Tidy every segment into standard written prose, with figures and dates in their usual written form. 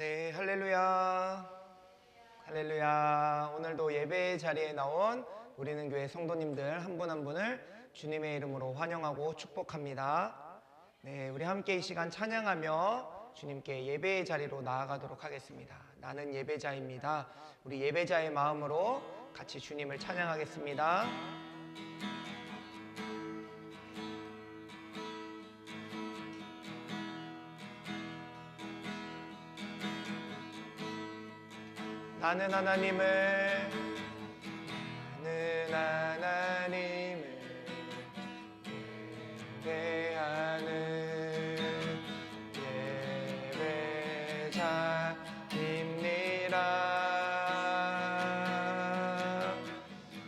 네, 할렐루야. 할렐루야. 오늘도 예배 자리에 나온 우리는 교회 성도님들 한 분 한 분을 주님의 이름으로 환영하고 축복합니다. 네, 우리 함께 이 시간 찬양하며 주님께 예배의 자리로 나아가도록 하겠습니다. 나는 예배자입니다. 우리 예배자의 마음으로 같이 주님을 찬양하겠습니다. 나는 하나님을 예배하는 예배자입니다.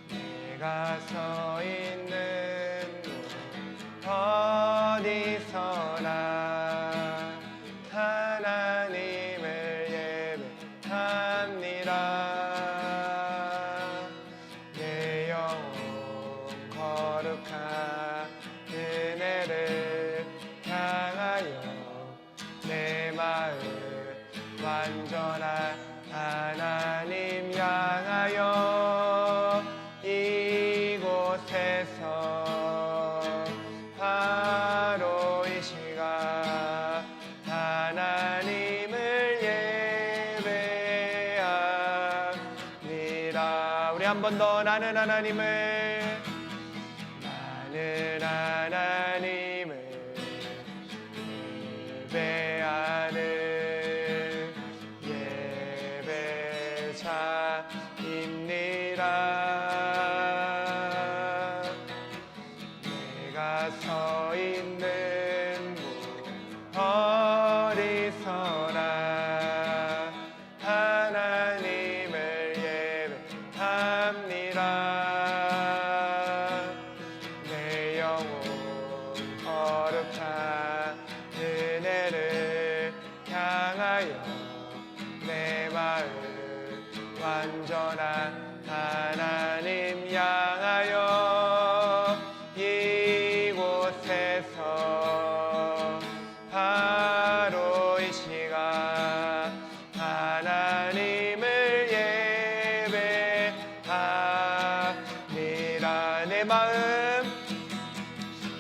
내가 서 있는 곳 어디서나 하나님을 예배합니다. 내 영혼 거룩한 은혜를 향하여 내 마음 완전한 하나님 향하여 이곳에서 바로 이 시간 하나님을 예배합니다. 우리 한 번 더 나는 하나님을 예배하는 예배자입니다. 내가 서 있는 곳 어디서나 하나님을 예배합니다. 내 영혼 거룩한 은혜를 향하여 내 마음 완전한 하나님 향하여 이곳에서 바로 이 시간 하나님을 예배합니다. 내 마음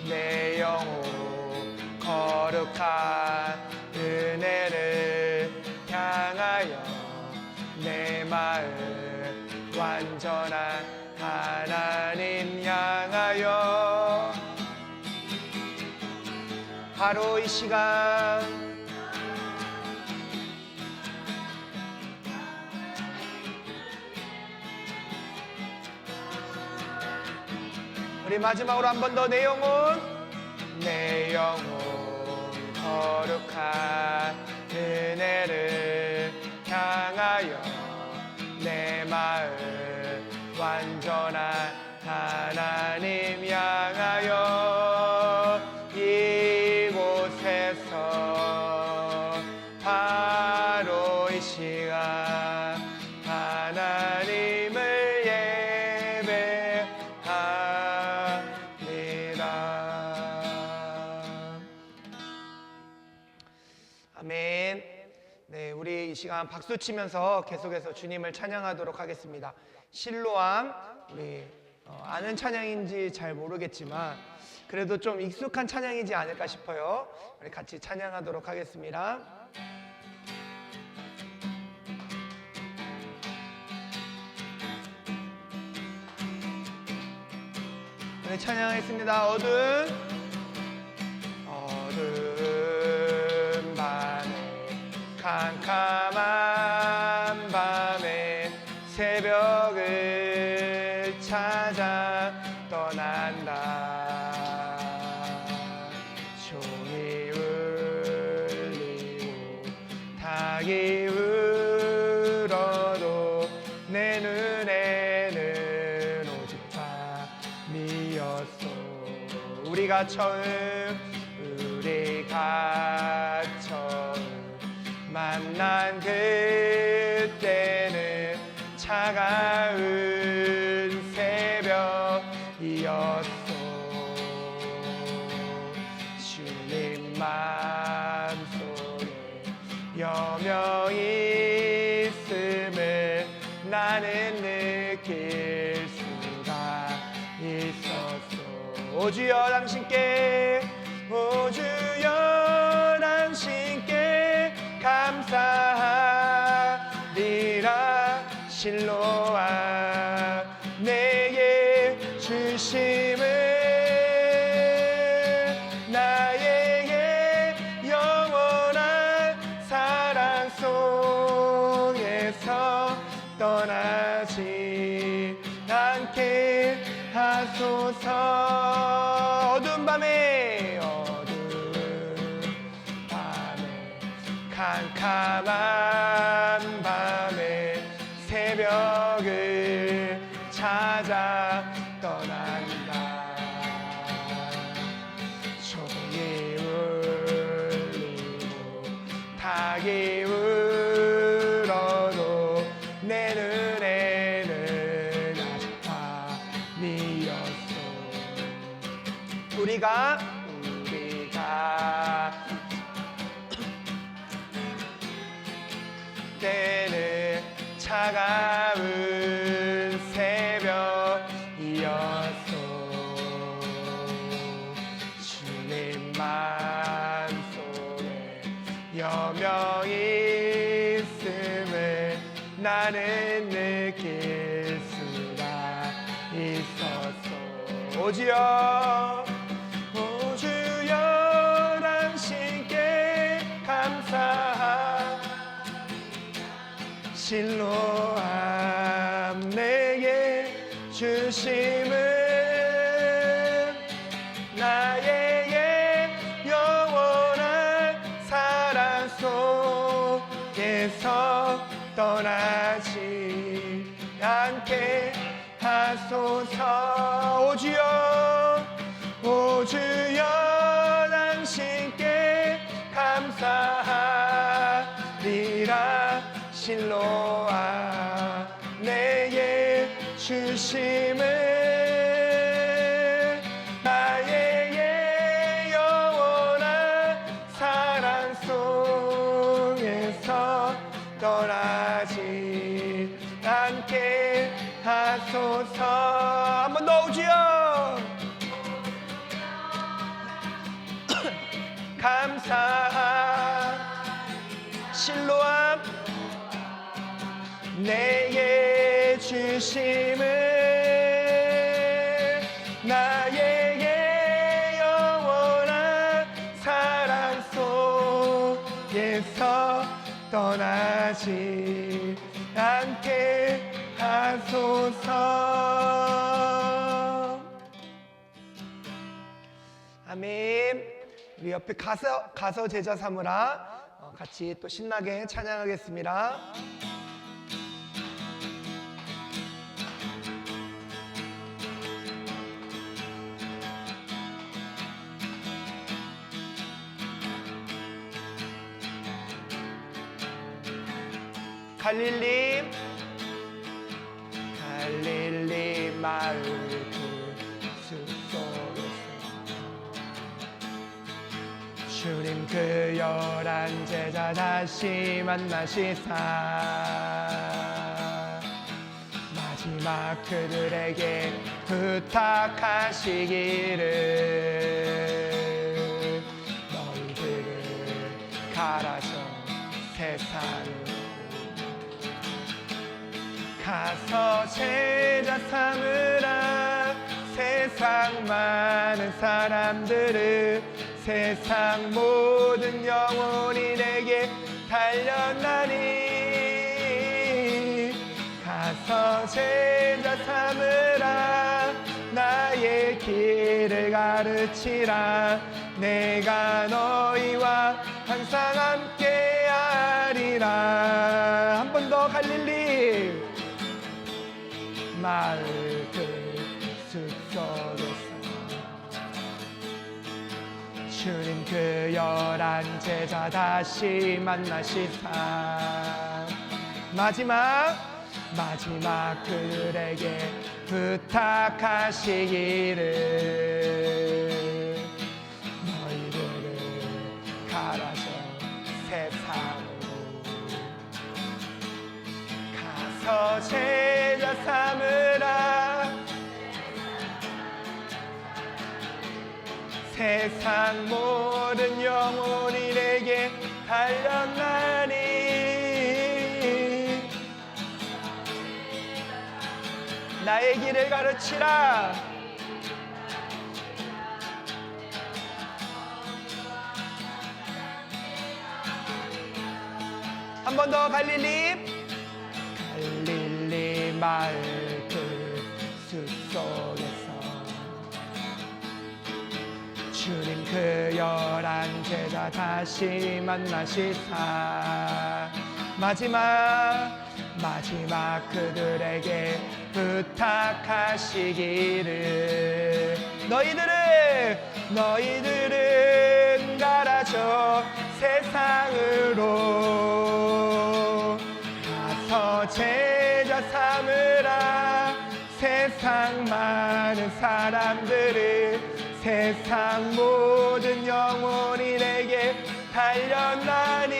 내 영혼 거룩한 은혜를 향하여 내 마음 완전한 하나님 향하여 바로 이 시간 우리 마지막으로 한 번 더 내 영혼 거룩한 은혜를 향하여 내 마음 완전한 하나님 향하여 이곳에서 바로 이 시간 하나님을 예배합니다. 아멘. 네, 우리 이 시간 박수 치면서 계속해서 주님을 찬양하도록 하겠습니다. 실로암, 우리 아는 찬양인지 잘 모르겠지만 그래도 좀 익숙한 찬양이지 않을까 싶어요. 우리 같이 찬양하도록 하겠습니다. 네, 찬양하겠습니다. 어두운 밤에 캄캄한 밤에 새벽을 찾아 떠난다. 종이 울리고 닭이 울어도 내 눈에는 오직 밤이었어. 우리가 처음 만난 그때는 차가운 새벽이었어. 주님 마음속에 여명이 오 주여 당신께 오 주여 당신께 감사하리라 실로와 내게 주심을 나에게 영원한 사랑 속에서 떠나지 않게 하소서. 어두운 밤에 캄캄한 밤에 새벽을 찾아 떠난다. 종이 울리고 닭이 울어도 내 눈에는 아직 밤이었어. 우리가 때는 차가운 새벽이었어. 주님 마음속에 여명이 있음을 나는 느낄 수가 있었어. 오 주여 오 주여 당신께 감사하 실로암 내게 주심은 나에게 영원한 사랑 속에서 떠나지 않게 하소서. 오 주여 오 주여 당신께 감사하리라 실로와 내게 주심을 나에게 영원한 사랑 속에서 떠나지 않게 하소서. 한 번 더 오주여 감사 실로암 내게 주심을 나에게 영원한 사랑 속에서 떠나지 않게 하소서. 아멘. 우리 옆에 가서 제자 삼으라 같이 또 신나게 찬양하겠습니다. 갈릴리 마을 그 숲속에서 주님 그 11 제자 다시 만나시사 마지막 그들에게 부탁하시기를 너희들을 갈아서 세상으로 가서 제자 삼으라. 세상 많은 사람들을 세상 모든 영혼이 내게 달렸나니 가서 제자 삼으라. 나의 길을 가르치라. 내가 너희와 항상 함께 하리라. 한 번 더 갈릴리 마을 그 숲속에서 주님 그 11 제자 다시 만나시사 마지막 그들에게 부탁하시기를 너희들을 갈아서 세상으로 가서 제자 삼으라. 세상 모든 영혼이 내게 달렸나니 나의 길을 가르치라. 한 번 더. 갈릴리 마을 숲속에서 주님 그 11 제자 다시 만나시사 마지막 그들에게 부탁하시기를 너희들은 가라져 세상으로 가서 제자 삼으라. 세상 많은 사람들을 세상 모든 영혼이 내게 달렸나니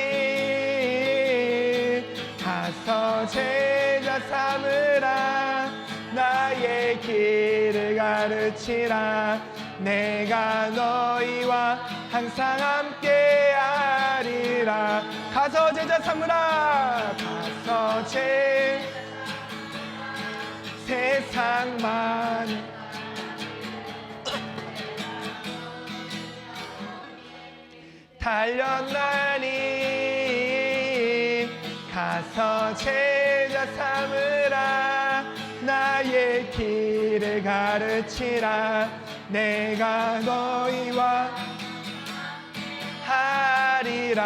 가서 제자 삼으라. 나의 길을 가르치라. 내가 너희와 항상 함께하리라. 가서 제자 삼으라. 가서 세상만 달렸나니 가서 제자 삼으라. 나의 길을 가르치라. 내가 너희와 하리라.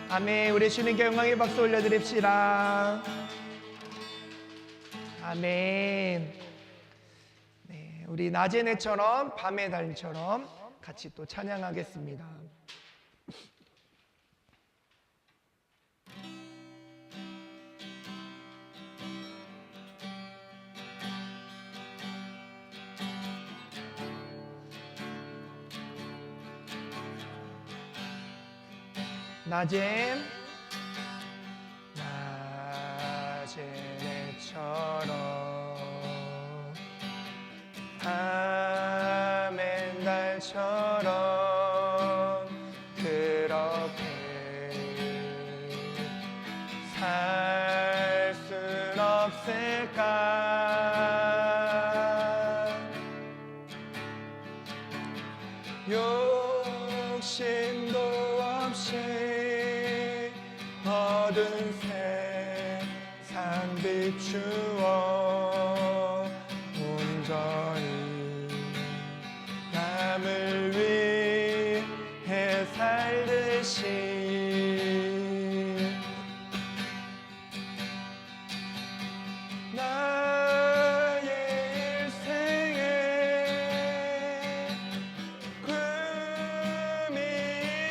아멘. 우리 주님께 영광의 박수 올려드립시다. 아멘. 네, 우리 낮의 내처럼 밤의 달처럼 같이 또 찬양하겠습니다. 낮에 내처럼 밤엔 달처럼 그렇게 살 순 없을까. 욕심도 없이 얻은 세상 비추어 온전히 남을 위해 살듯이 나의 일생에 꿈이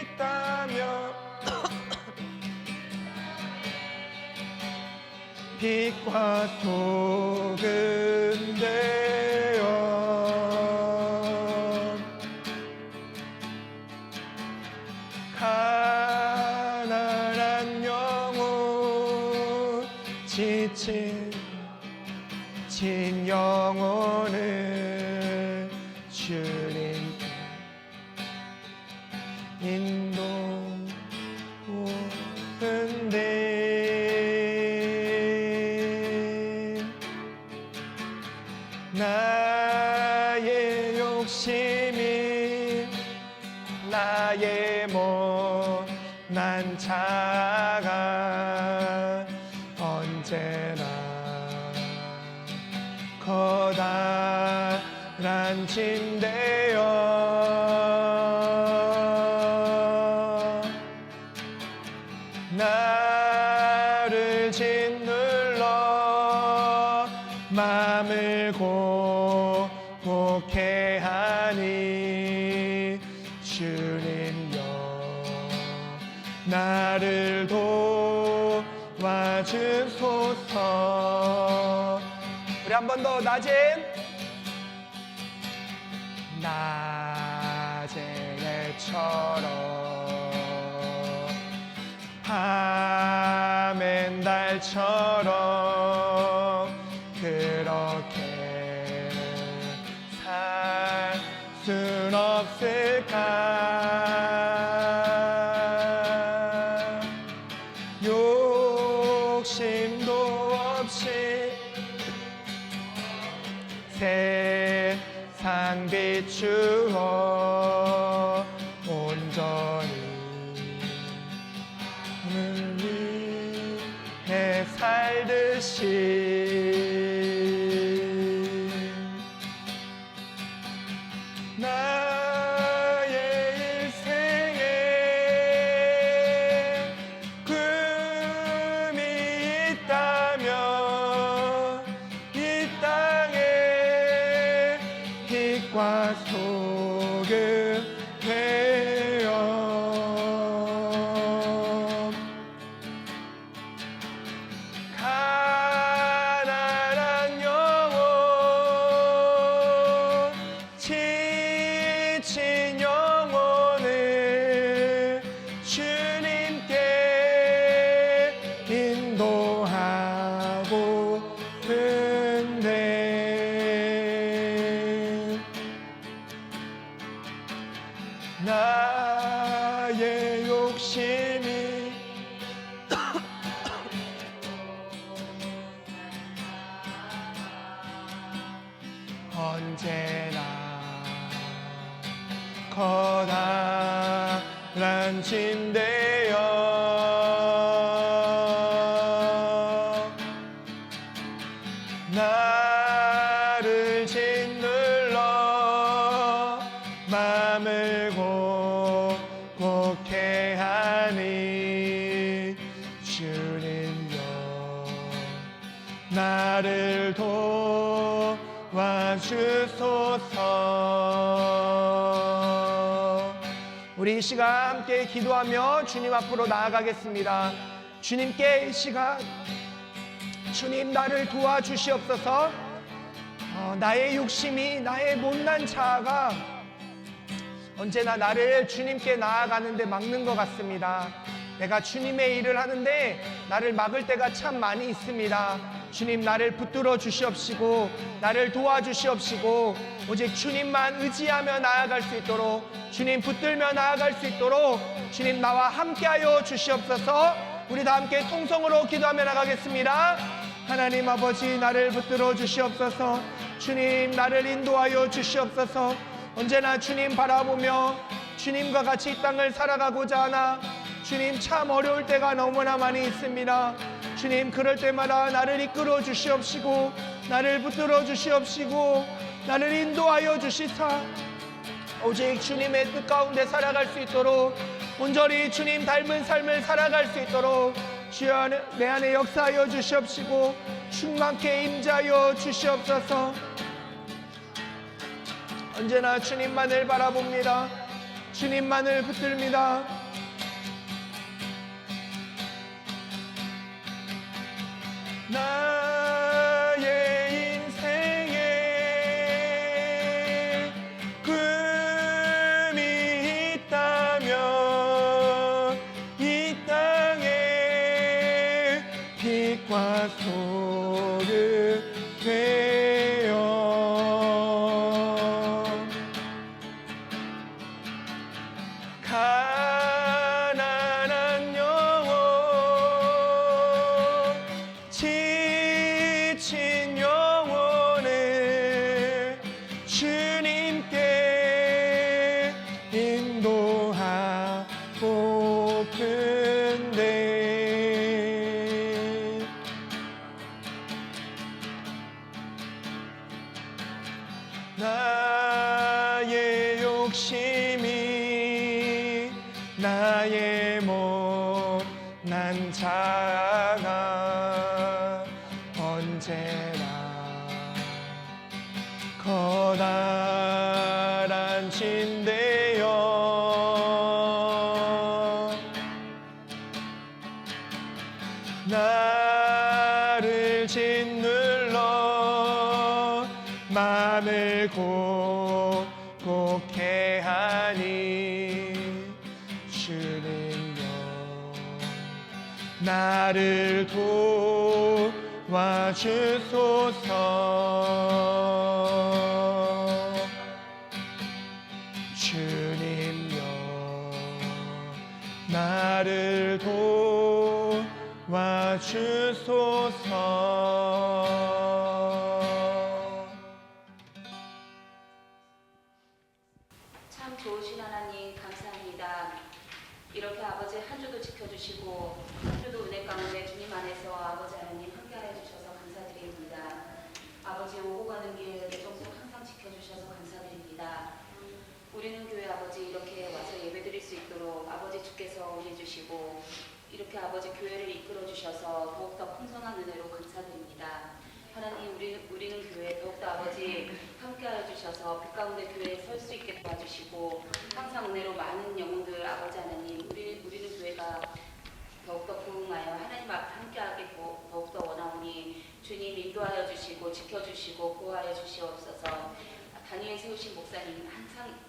있다면 빛과 소금 되어 가난한 영혼 지친 영혼을 주님께 인도하는데 나의 욕심이 나의 못난 자가 언제나 커다란 짐되어 나를 짓눌러 맘을 곱게 하니 주님여 나를 도와주소서. 우리 한 번 더. 낮에처럼 밤엔 달처럼 그렇게 순 없을까? 욕심도 없이 세상 비추어 온전히 을 위해 살듯이 나의 인생에 꿈이 있다면 이 땅에 빛과 소금 되어 가난한 영혼 지친 영혼을 주님께 인도하고픈데 나의 욕심이 언제나 커다란 짐되어 나를 짓눌러 맘을 곡곡해 하니 주님여 나를 도와주소서. 우리 이 시간 함께 기도하며 주님 앞으로 나아가겠습니다. 주님께 이 시간 주님 나를 도와주시옵소서. 나의 욕심이 나의 못난 자아가 언제나 나를 주님께 나아가는데 막는 것 같습니다. 내가 주님의 일을 하는데 나를 막을 때가 참 많이 있습니다. 주님 나를 붙들어 주시옵시고 나를 도와주시옵시고 오직 주님만 의지하며 나아갈 수 있도록 주님 붙들며 나아갈 수 있도록 주님 나와 함께하여 주시옵소서. 우리 다 함께 통성으로 기도하며 나가겠습니다. 하나님 아버지 나를 붙들어 주시옵소서. 주님 나를 인도하여 주시옵소서. 언제나 주님 바라보며 주님과 같이 이 땅을 살아가고자 하나 주님 참 어려울 때가 너무나 많이 있습니다. 주님 그럴 때마다 나를 이끌어 주시옵시고 나를 붙들어 주시옵시고 나를 인도하여 주시사 오직 주님의 뜻 가운데 살아갈 수 있도록 온전히 주님 닮은 삶을 살아갈 수 있도록 주여 내 안에 역사하여 주시옵시고 충만케 임자하여 주시옵소서. 언제나 주님만을 바라봅니다. 주님만을 붙듭니다. 나의 인생에 꿈이 있다면 이 땅에 빛과 소금 되어 가난한 영혼 지친 영혼을 주님께 인도하고픈데 나의 욕심이 나의 못난 자아가 언제나 커다란 짐되어 나를 짓눌러 맘을 곡곡해 하니 주님여 나를 도와주소서. 나를 도와주소서. 참 좋으신 하나님 감사합니다. 이렇게 아버지 한 주도 지켜주시고 한 주도 은혜 가운데 주님 안에서 아버지 하나님 함께하여 주셔서 감사드립니다. 아버지 오고 가는 길 내정속 항상 지켜주셔서 감사드립니다. 우리는 교회 아버지 이렇게 와서 예배드릴 수 있도록 아버지 주께서 은혜 주시고 이렇게 아버지 교회를 이끌어 주셔서 더욱더 풍성한 은혜로 감사드립니다. 하나님 우리는 교회 더욱더 아버지 함께하여 주셔서 빛 가운데 교회에 설 수 있게 도와주시고 항상 은혜로 많은 영혼들 아버지 하나님 우리는 교회가 더욱더 부흥하여 하나님 앞에 함께하게 더욱더 원하오니 주님 인도하여 주시고 지켜주시고 보호하여 주시옵소서. 단위에 세우신 목사님 항상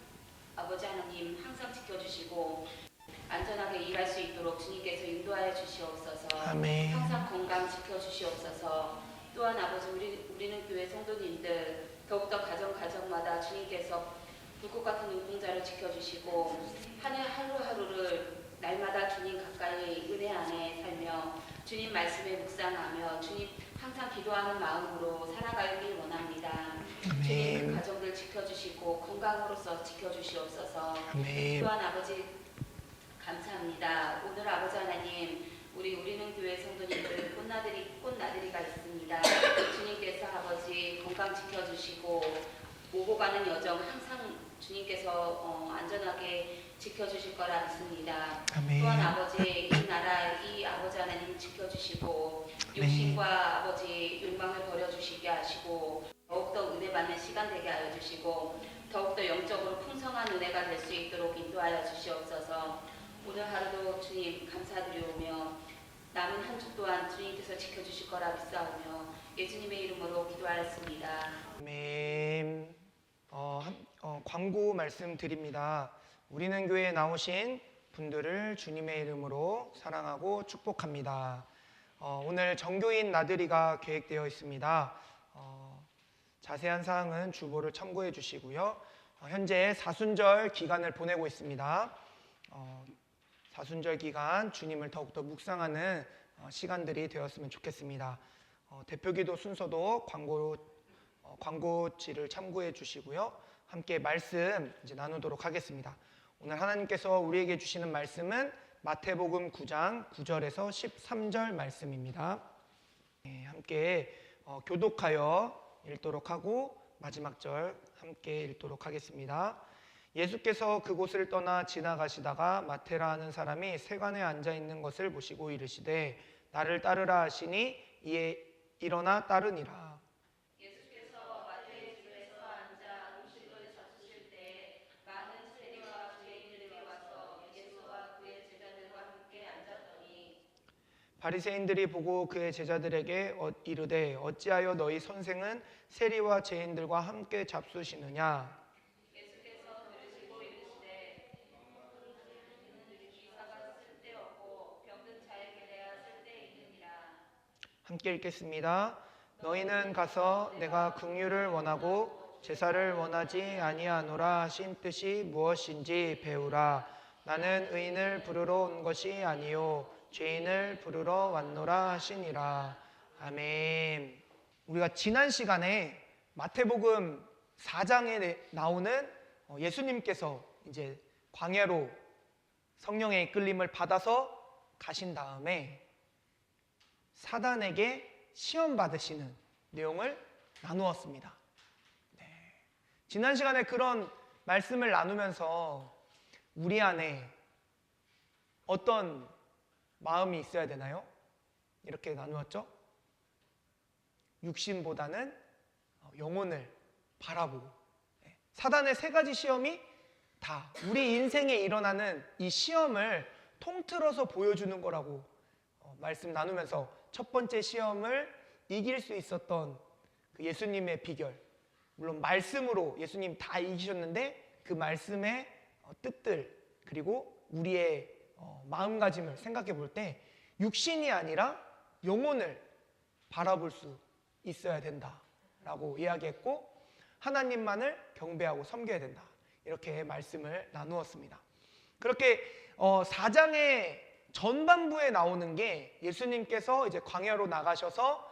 아버지 하나님 항상 지켜주시고 안전하게 일할 수 있도록 주님께서 인도하여 주시옵소서. 아멘. 항상 건강 지켜주시옵소서. 또한 아버지 우리는 교회 성도님들 더욱더 가정마다 주님께서 불꽃 같은 눈동자를 지켜주시고 하루하루를 날마다 주님 가까이 은혜 안에 살며 주님 말씀에 묵상하며 주님 항상 기도하는 마음으로 살아가길 원합니다. 주님 그 가정들 지켜주시고 건강으로서 지켜주시옵소서. 아멘. 또한 아버지 감사합니다. 오늘 아버지 하나님 우리는 교회 성도님들 꽃나들이가 있습니다. 주님께서 아버지 건강 지켜주시고 오고 가는 여정 항상 주님께서 안전하게 지켜주실 거라 믿습니다. 아멘. 또한 아버지 이 나라 이 아버지 하나님 지켜주시고 육신과 아버지 욕망을 버려주시게 하시고 더욱더 은혜 받는 시간 되게 하여 주시고 더욱더 영적으로 풍성한 은혜가 될 수 있도록 인도하여 주시옵소서. 오늘 하루도 주님 감사드리오며 남은 한 주 또한 주님께서 지켜주실 거라 믿사오며 예수님의 이름으로 기도하였습니다. 아멘. 광고 말씀드립니다. 우리는 교회에 나오신 분들을 주님의 이름으로 사랑하고 축복합니다. 오늘 정교인 나들이가 계획되어 있습니다. 자세한 사항은 주보를 참고해 주시고요. 현재 사순절 기간을 보내고 있습니다. 사순절 기간 주님을 더욱더 묵상하는 시간들이 되었으면 좋겠습니다. 대표기도 순서도 광고지를 참고해 주시고요. 함께 말씀 이제 나누도록 하겠습니다. 오늘 하나님께서 우리에게 주시는 말씀은 마태복음 9장 9절에서 13절 말씀입니다. 함께 교독하여 읽도록 하고 마지막 절 함께 읽도록 하겠습니다. 예수께서 그곳을 떠나 지나가시다가 마테라 하는 사람이 세관에 앉아 있는 것을 보시고 이르시되 나를 따르라 하시니 이에 일어나 따르니라. 예수께서 마태의 집에서 앉아 음식을 잡수실 때 많은 세리와 죄인들이 와서 예수와 그의 제자들과 함께 앉았더니 바리새인들이 보고 그의 제자들에게 이르되 어찌하여 너희 선생은 세리와 죄인들과 함께 잡수시느냐. 예수께서 들으시고 이르시되 기사가 쓸데없고 병든 자에게 내야 쓸데있느니라. 함께 읽겠습니다. 너희는 가서 내가 긍휼을 원하고 제사를 원하지 아니하노라 하신 뜻이 무엇인지 배우라. 나는 의인을 부르러 온 것이 아니요 죄인을 부르러 왔노라 하시니라. 아멘. 우리가 지난 시간에 마태복음 4장에 나오는 예수님께서 이제 광야로 성령의 이끌림을 받아서 가신 다음에 사단에게 시험 받으시는 내용을 나누었습니다. 지난 시간에 그런 말씀을 나누면서 우리 안에 어떤 마음이 있어야 되나요? 이렇게 나누었죠? 육신보다는 영혼을 바라보고 사단의 세 가지 시험이 다 우리 인생에 일어나는 이 시험을 통틀어서 보여주는 거라고 말씀 나누면서 첫 번째 시험을 이길 수 있었던 그 예수님의 비결, 물론 말씀으로 예수님 다 이기셨는데 그 말씀의 뜻들 그리고 우리의 마음가짐을 생각해 볼 때 육신이 아니라 영혼을 바라볼 수 있어야 된다라고 이야기했고 하나님만을 경배하고 섬겨야 된다 이렇게 말씀을 나누었습니다. 그렇게 4장의 전반부에 나오는 게 예수님께서 이제 광야로 나가셔서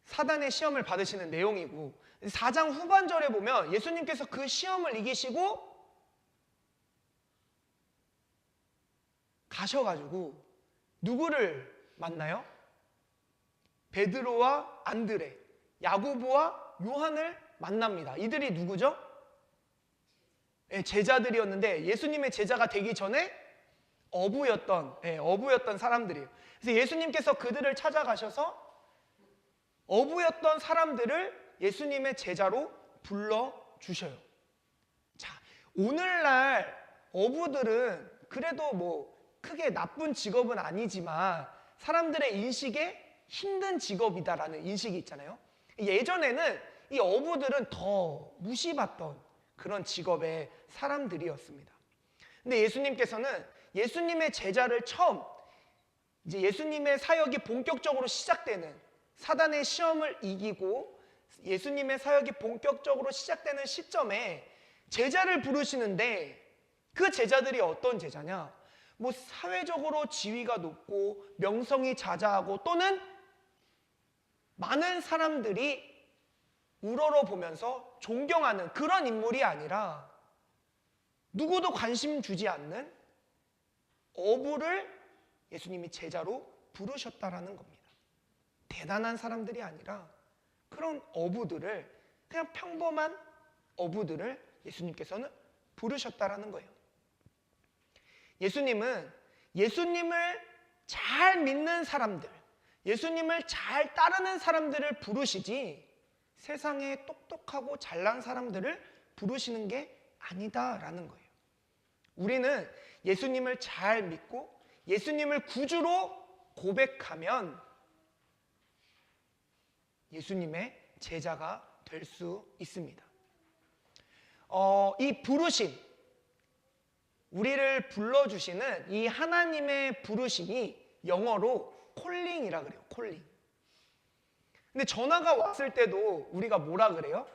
사단의 시험을 받으시는 내용이고, 4장 후반절에 보면 예수님께서 그 시험을 이기시고 가셔가지고 누구를 만나요? 베드로와 안드레, 야고보와 요한을 만납니다. 이들이 누구죠? 제자들이었는데 예수님의 제자가 되기 전에 어부였던 사람들이에요. 그래서 예수님께서 그들을 찾아가셔서 어부였던 사람들을 예수님의 제자로 불러주셔요. 자, 오늘날 어부들은 그래도 뭐 크게 나쁜 직업은 아니지만 사람들의 인식에 힘든 직업이다라는 인식이 있잖아요. 예전에는 이 어부들은 더 무시받던 그런 직업의 사람들이었습니다. 근데 예수님께서는 예수님의 제자를 처음, 이제 예수님의 사역이 본격적으로 시작되는, 사단의 시험을 이기고 예수님의 사역이 본격적으로 시작되는 시점에 제자를 부르시는데, 그 제자들이 어떤 제자냐? 뭐 사회적으로 지위가 높고 명성이 자자하고 또는 많은 사람들이 우러러 보면서 존경하는 그런 인물이 아니라 누구도 관심 주지 않는 어부를 예수님이 제자로 부르셨다라는 겁니다. 대단한 사람들이 아니라 그런 어부들을, 그냥 평범한 어부들을 예수님께서는 부르셨다라는 거예요. 예수님은 예수님을 잘 믿는 사람들, 예수님을 잘 따르는 사람들을 부르시지 세상에 똑똑하고 잘난 사람들을 부르시는 게 아니다라는 거예요. 우리는 예수님을 잘 믿고 예수님을 구주로 고백하면 예수님의 제자가 될 수 있습니다. 이 부르심, 우리를 불러주시는 이 하나님의 부르심이 영어로 콜링이라 그래요. 콜링. 근데 전화가 왔을 때도 우리가 뭐라 그래요?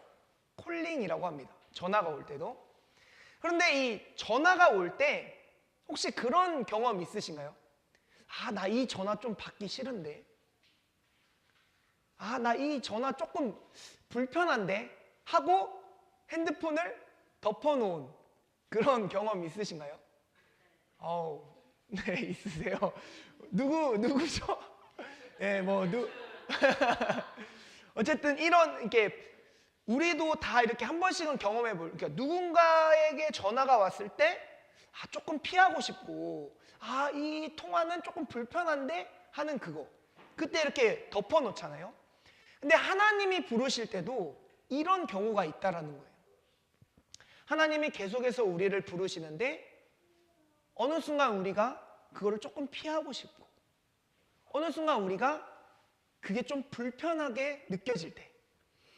콜링이라고 합니다. 전화가 올 때도. 그런데 이 전화가 올 때 혹시 그런 경험 있으신가요? 아, 나 이 전화 좀 받기 싫은데. 아, 나 이 전화 조금 불편한데 하고 핸드폰을 덮어놓은 그런 경험 있으신가요? 네, 있으세요. 누구죠? 네, 어쨌든 이렇게 우리도 다 이렇게 한 번씩은 경험해 볼, 그러니까 누군가에게 전화가 왔을 때 조금 피하고 싶고, 이 통화는 조금 불편한데 하는 그거. 그때 이렇게 덮어놓잖아요. 근데 하나님이 부르실 때도 이런 경우가 있다라는 거예요. 하나님이 계속해서 우리를 부르시는데 어느 순간 우리가 그거를 조금 피하고 싶고, 어느 순간 우리가 그게 좀 불편하게 느껴질 때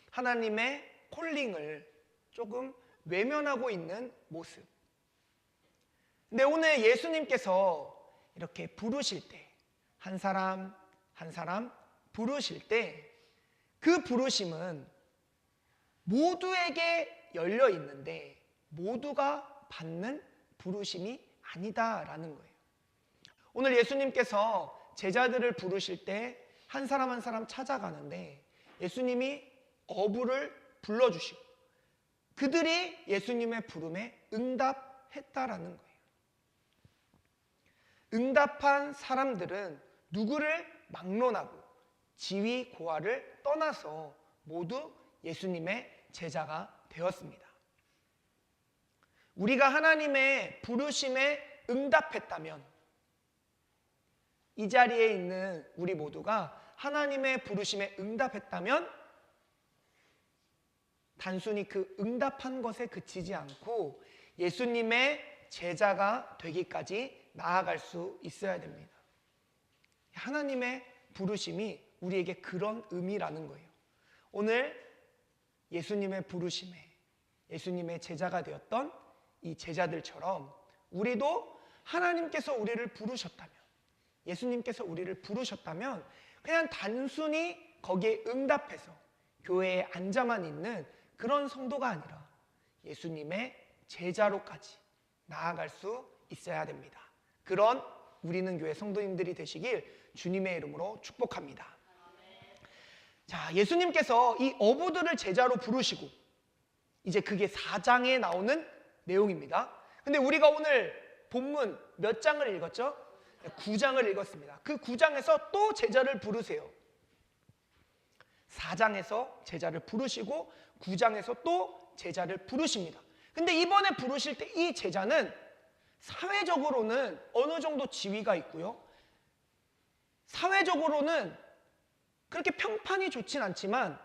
하나님의 콜링을 조금 외면하고 있는 모습. 근데 오늘 예수님께서 이렇게 부르실 때, 한 사람 한 사람 부르실 때 그 부르심은 모두에게 열려 있는데 모두가 받는 부르심이 아니다라는 거예요. 오늘 예수님께서 제자들을 부르실 때 한 사람 한 사람 찾아가는데 예수님이 어부를 불러주시고 그들이 예수님의 부름에 응답했다라는 거예요. 응답한 사람들은 누구를 막론하고 지위 고하를 떠나서 모두 예수님의 제자가 되었습니다. 우리가 하나님의 부르심에 응답했다면, 이 자리에 있는 우리 모두가 하나님의 부르심에 응답했다면 단순히 그 응답한 것에 그치지 않고 예수님의 제자가 되기까지 나아갈 수 있어야 됩니다. 하나님의 부르심이 우리에게 그런 의미라는 거예요. 오늘 예수님의 부르심에 예수님의 제자가 되었던 이 제자들처럼 우리도 하나님께서 우리를 부르셨다면, 예수님께서 우리를 부르셨다면 그냥 단순히 거기에 응답해서 교회에 앉아만 있는 그런 성도가 아니라 예수님의 제자로까지 나아갈 수 있어야 됩니다. 그런 우리는 교회 성도님들이 되시길 주님의 이름으로 축복합니다. 자, 예수님께서 이 어부들을 제자로 부르시고 이제 그게 4장에 나오는 내용입니다. 근데 우리가 오늘 본문 몇 장을 읽었죠? 9장을 읽었습니다. 그 9장에서 또 제자를 부르세요. 4장에서 제자를 부르시고 9장에서 또 제자를 부르십니다. 근데 이번에 부르실 때 이 제자는 사회적으로는 어느 정도 지위가 있고요. 사회적으로는 그렇게 평판이 좋진 않지만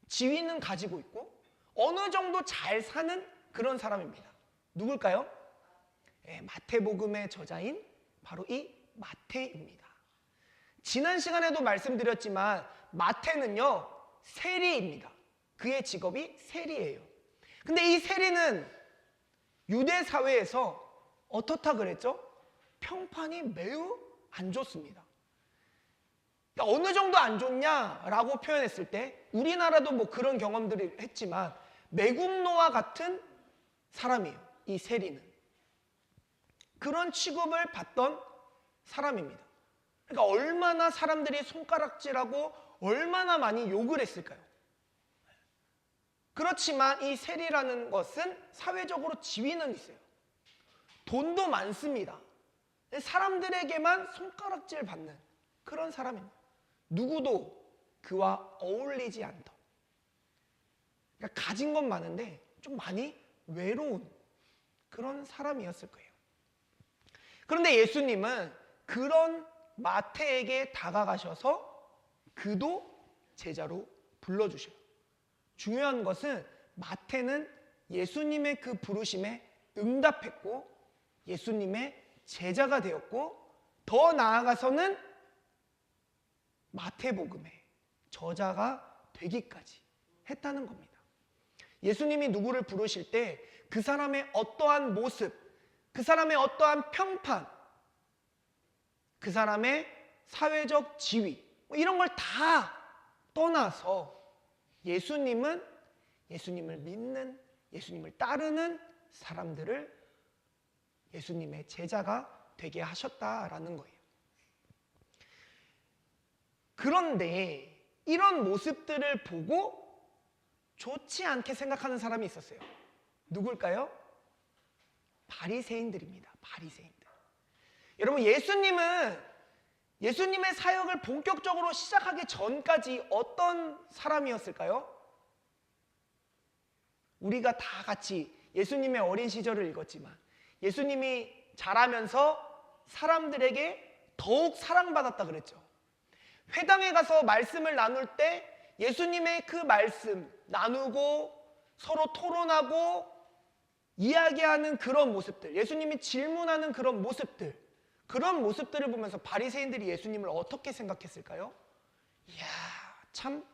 지위는 가지고 있고 어느 정도 잘 사는 그런 사람입니다. 누굴까요? 마태복음의 저자인 바로 이 마태입니다. 지난 시간에도 말씀드렸지만 마태는요 세리입니다. 그의 직업이 세리예요. 근데 이 세리는 유대 사회에서 어떻다 그랬죠? 평판이 매우 안 좋습니다. 그러니까 어느 정도 안 좋냐라고 표현했을 때 우리나라도 뭐 그런 경험들을 했지만 매국노와 같은 사람이에요. 이 세리는 그런 취급을 받던 사람입니다. 그러니까 얼마나 사람들이 손가락질하고 얼마나 많이 욕을 했을까요? 그렇지만 이 세리라는 것은 사회적으로 지위는 있어요. 돈도 많습니다. 사람들에게만 손가락질 받는 그런 사람입니다. 누구도 그와 어울리지 않던, 그러니까 가진 건 많은데 좀 많이 외로운 그런 사람이었을 거예요. 그런데 예수님은 그런 마태에게 다가가셔서 그도 제자로 불러주셔요. 중요한 것은 마태는 예수님의 그 부르심에 응답했고 예수님의 제자가 되었고 더 나아가서는 마태복음의 저자가 되기까지 했다는 겁니다. 예수님이 누구를 부르실 때 그 사람의 어떠한 모습, 그 사람의 어떠한 평판, 그 사람의 사회적 지위 이런 걸 다 떠나서 예수님은 예수님을 믿는, 예수님을 따르는 사람들을 예수님의 제자가 되게 하셨다라는 거예요. 그런데 이런 모습들을 보고 좋지 않게 생각하는 사람이 있었어요. 누굴까요? 바리새인들입니다. 바리새인들. 여러분, 예수님의 사역을 본격적으로 시작하기 전까지 어떤 사람이었을까요? 우리가 다 같이 예수님의 어린 시절을 읽었지만 예수님이 자라면서 사람들에게 더욱 사랑받았다 그랬죠. 회당에 가서 말씀을 나눌 때 예수님의 그 말씀 나누고 서로 토론하고 이야기하는 그런 모습들, 예수님이 질문하는 그런 모습들을 보면서 바리새인들이 예수님을 어떻게 생각했을까요? 이야, 참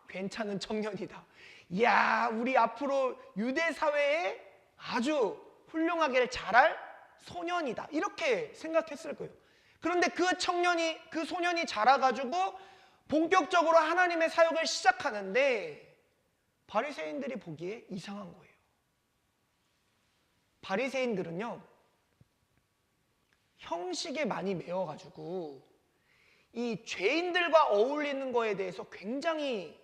괜찮은 청년이다. 이야, 우리 앞으로 유대 사회에 아주 훌륭하게 자랄 소년이다. 이렇게 생각했을 거예요. 그런데 그 소년이 자라가지고 본격적으로 하나님의 사역을 시작하는데 바리새인들이 보기에 이상한 거예요. 바리새인들은요, 형식에 많이 매여가지고 이 죄인들과 어울리는 거에 대해서 굉장히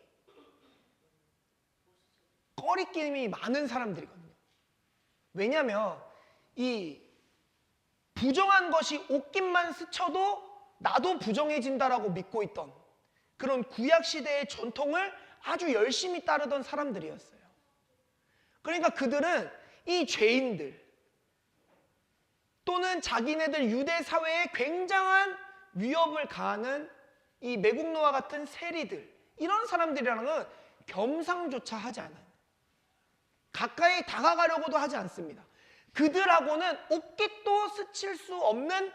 꺼리낌이 많은 사람들이거든요. 왜냐하면 이 부정한 것이 옷깃만 스쳐도 나도 부정해진다라고 믿고 있던 그런 구약시대의 전통을 아주 열심히 따르던 사람들이었어요. 그러니까 그들은 이 죄인들 또는 자기네들 유대 사회에 굉장한 위협을 가하는 이 매국노와 같은 세리들, 이런 사람들이라는 건 겸상조차 하지 않아요. 가까이 다가가려고도 하지 않습니다. 그들하고는 옷깃도 스칠 수 없는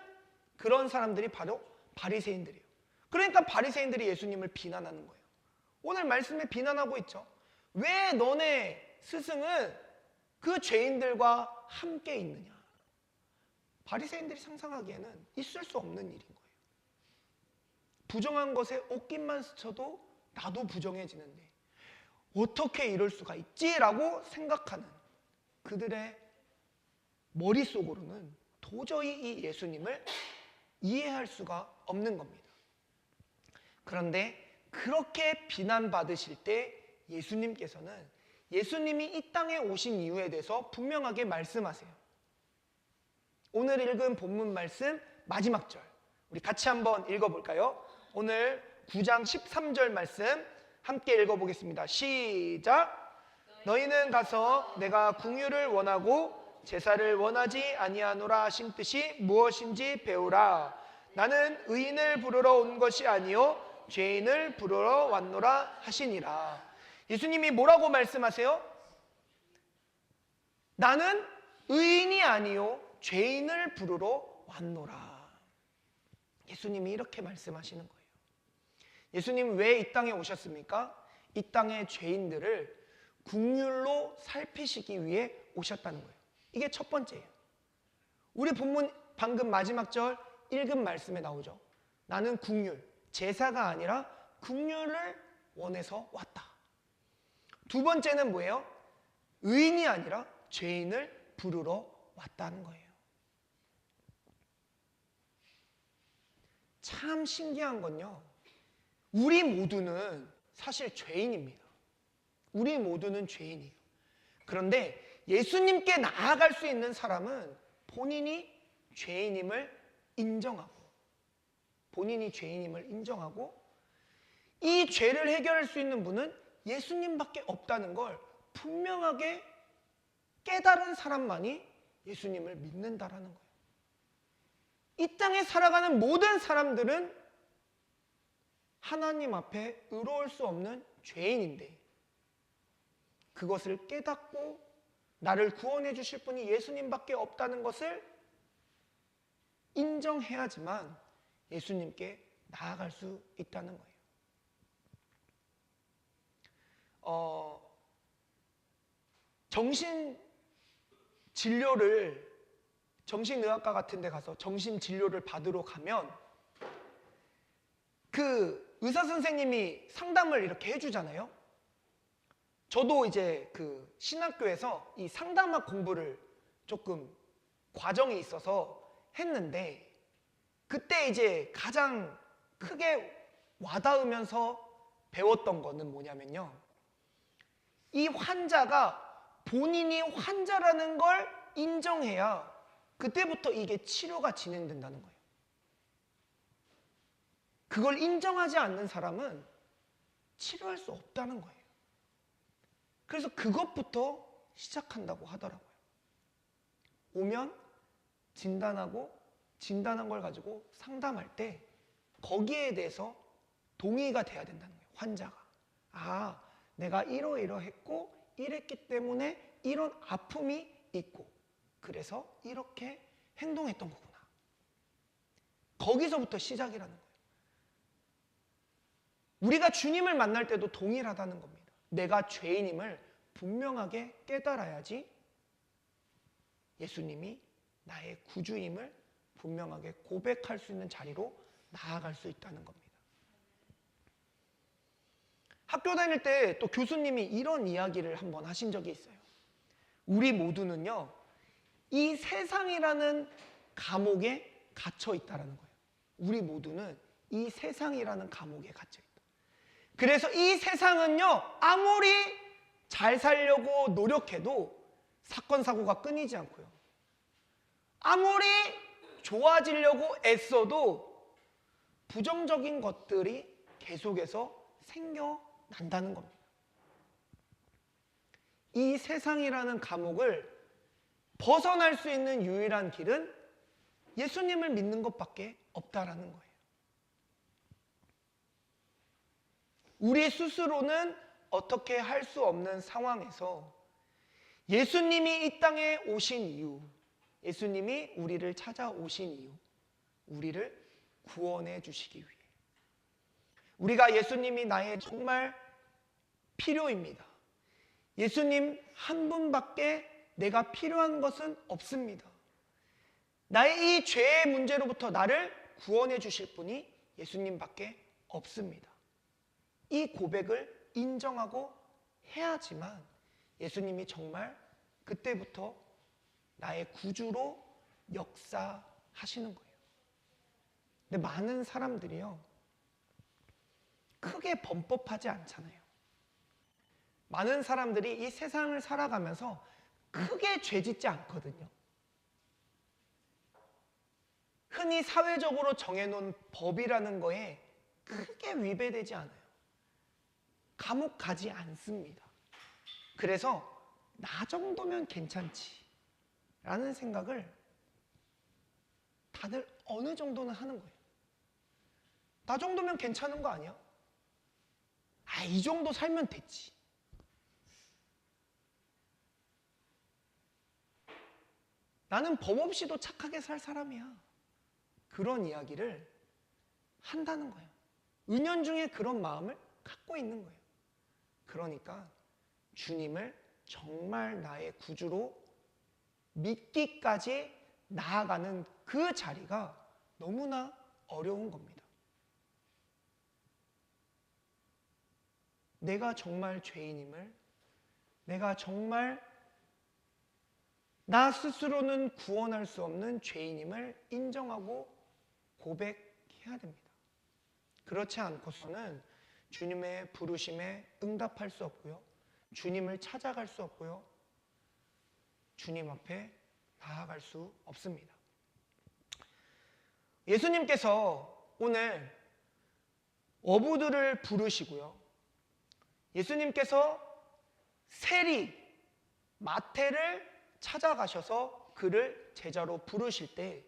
그런 사람들이 바로 바리새인들이에요. 그러니까 바리새인들이 예수님을 비난하는 거예요. 오늘 말씀에 비난하고 있죠. 왜 너네 스승은 그 죄인들과 함께 있느냐? 바리새인들이 상상하기에는 있을 수 없는 일인 거예요. 부정한 것에 옷깃만 스쳐도 나도 부정해지는데 어떻게 이럴 수가 있지라고 생각하는 그들의 머릿속으로는 도저히 이 예수님을 이해할 수가 없는 겁니다. 그런데 그렇게 비난받으실 때 예수님께서는 예수님이 이 땅에 오신 이유에 대해서 분명하게 말씀하세요. 오늘 읽은 본문 말씀 마지막 절 우리 같이 한번 읽어볼까요? 오늘 9장 13절 말씀 함께 읽어보겠습니다. 시작! 너희는 가서 내가 긍휼을 원하고 제사를 원하지 아니하노라 하신 뜻이 무엇인지 배우라. 나는 의인을 부르러 온 것이 아니요 죄인을 부르러 왔노라 하시니라. 예수님이 뭐라고 말씀하세요? 나는 의인이 아니요 죄인을 부르러 왔노라. 예수님이 이렇게 말씀하시는 거예요. 예수님 왜 이 땅에 오셨습니까? 이 땅의 죄인들을 긍휼로 살피시기 위해 오셨다는 거예요. 이게 첫 번째예요. 우리 본문 방금 마지막 절 읽은 말씀에 나오죠. 나는 긍휼, 제사가 아니라 긍휼을 원해서 왔다. 두 번째는 뭐예요? 의인이 아니라 죄인을 부르러 왔다는 거예요. 참 신기한 건요, 우리 모두는 사실 죄인입니다. 우리 모두는 죄인이에요. 그런데 예수님께 나아갈 수 있는 사람은 본인이 죄인임을 인정하고 이 죄를 해결할 수 있는 분은 예수님밖에 없다는 걸 분명하게 깨달은 사람만이 예수님을 믿는다라는 거예요. 이 땅에 살아가는 모든 사람들은 하나님 앞에 의로울 수 없는 죄인인데 그것을 깨닫고 나를 구원해 주실 분이 예수님밖에 없다는 것을 인정해야지만 예수님께 나아갈 수 있다는 거예요. 정신의학과 같은 데 가서 정신진료를 받으러 가면 그 의사 선생님이 상담을 이렇게 해주잖아요. 저도 이제 그 신학교에서 이 상담학 공부를 조금 과정이 있어서 했는데 그때 이제 가장 크게 와닿으면서 배웠던 거는 뭐냐면요, 이 환자가 본인이 환자라는 걸 인정해야 그때부터 이게 치료가 진행된다는 거예요. 그걸 인정하지 않는 사람은 치료할 수 없다는 거예요. 그래서 그것부터 시작한다고 하더라고요. 오면 진단하고 진단한 걸 가지고 상담할 때 거기에 대해서 동의가 돼야 된다는 거예요. 환자가. 아, 내가 이러이러했고 이랬기 때문에 이런 아픔이 있고 그래서 이렇게 행동했던 거구나. 거기서부터 시작이라는 거예요. 우리가 주님을 만날 때도 동일하다는 겁니다. 내가 죄인임을 분명하게 깨달아야지 예수님이 나의 구주임을 분명하게 고백할 수 있는 자리로 나아갈 수 있다는 겁니다. 학교 다닐 때 또 교수님이 이런 이야기를 한번 하신 적이 있어요. 우리 모두는요, 이 세상이라는 감옥에 갇혀 있다는 거예요. 우리 모두는 이 세상이라는 감옥에 갇혀 있다. 그래서 이 세상은요, 아무리 잘 살려고 노력해도 사건 사고가 끊이지 않고요, 아무리 좋아지려고 애써도 부정적인 것들이 계속해서 생겨난다는 겁니다. 이 세상이라는 감옥을 벗어날 수 있는 유일한 길은 예수님을 믿는 것밖에 없다라는 거예요. 우리 스스로는 어떻게 할 수 없는 상황에서 예수님이 이 땅에 오신 이유, 예수님이 우리를 찾아오신 이유, 우리를 구원해 주시기 위해, 우리가 예수님이 나의 정말 필요입니다. 예수님 한 분밖에 내가 필요한 것은 없습니다. 나의 이 죄의 문제로부터 나를 구원해 주실 분이 예수님밖에 없습니다. 이 고백을 인정하고 해야지만 예수님이 정말 그때부터 나의 구주로 역사하시는 거예요. 근데 많은 사람들이요, 크게 범법하지 않잖아요. 많은 사람들이 이 세상을 살아가면서 크게 죄짓지 않거든요. 흔히 사회적으로 정해놓은 법이라는 거에 크게 위배되지 않아요. 감옥 가지 않습니다. 그래서 나 정도면 괜찮지 라는 생각을 다들 어느 정도는 하는 거예요. 나 정도면 괜찮은 거 아니야? 이 정도 살면 됐지. 나는 법 없이도 착하게 살 사람이야. 그런 이야기를 한다는 거예요. 은연중에 그런 마음을 갖고 있는 거예요. 그러니까 주님을 정말 나의 구주로 믿기까지 나아가는 그 자리가 너무나 어려운 겁니다. 내가 정말 죄인임을, 내가 정말 나 스스로는 구원할 수 없는 죄인임을 인정하고 고백해야 됩니다. 그렇지 않고서는 주님의 부르심에 응답할 수 없고요, 주님을 찾아갈 수 없고요, 주님 앞에 나아갈 수 없습니다. 예수님께서 오늘 어부들을 부르시고요, 예수님께서 세리 마태를 찾아가셔서 그를 제자로 부르실 때